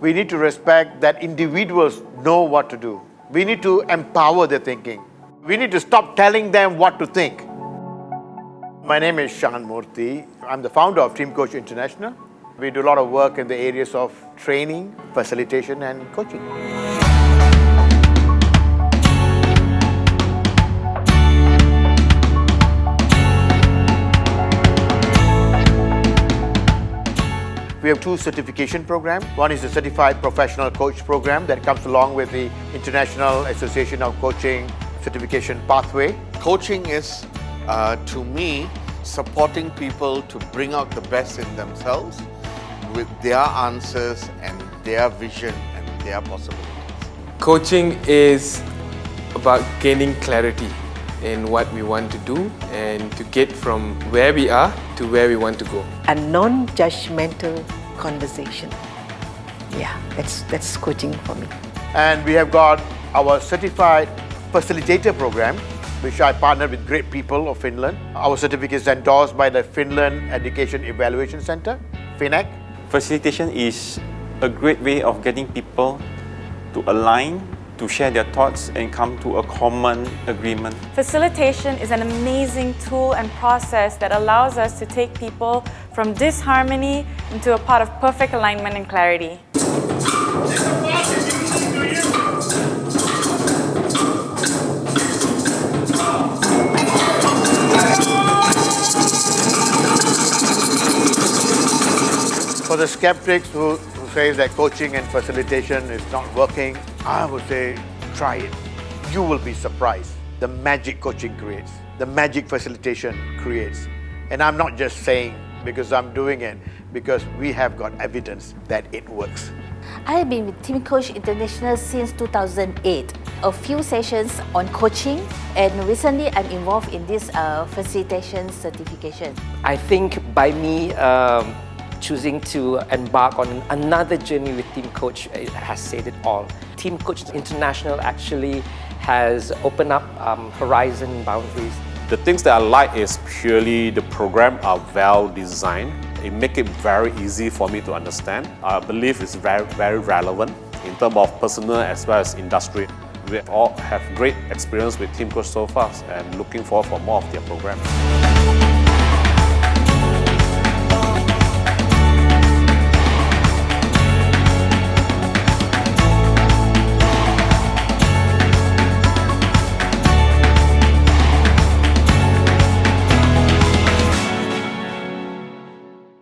We need to respect that individuals know what to do. We need to empower their thinking. We need to stop telling them what to think. My name is Shan Murthy. I'm the founder of Teamcoach International. We do a lot of work in the areas of training, facilitation, and coaching. We have two certification programs. One is the Certified Professional Coach program that comes along with the International Association of Coaching Certification Pathway. Coaching is, to me, supporting people to bring out the best in themselves with their answers and their vision and their possibilities. Coaching is about gaining clarity in what we want to do and to get from where we are to where we want to go. A non-judgmental conversation. Yeah, that's coaching for me. And we have got our Certified Facilitator program, which I partnered with great people of Finland. Our certificate is endorsed by the Finland Education Evaluation Center, FINEC. Facilitation is a great way of getting people to align, to share their thoughts and come to a common agreement. Facilitation is an amazing tool and process that allows us to take people from disharmony into a part of perfect alignment and clarity. For the skeptics who say that coaching and facilitation is not working, I would say try it. You will be surprised. The magic coaching creates, the magic facilitation creates. And I'm not just saying because I'm doing it, because we have got evidence that it works. I have been with Teamcoach International since 2008. A few sessions on coaching, and recently I'm involved in this facilitation certification. I think by me choosing to embark on another journey with Teamcoach, it has said it all. Teamcoach International actually has opened up horizon boundaries. The things that I like is purely the program are well designed. It makes it very easy for me to understand. I believe it's very, very relevant in terms of personal as well as industry. We all have great experience with Teamcoach so far and looking forward for more of their programs.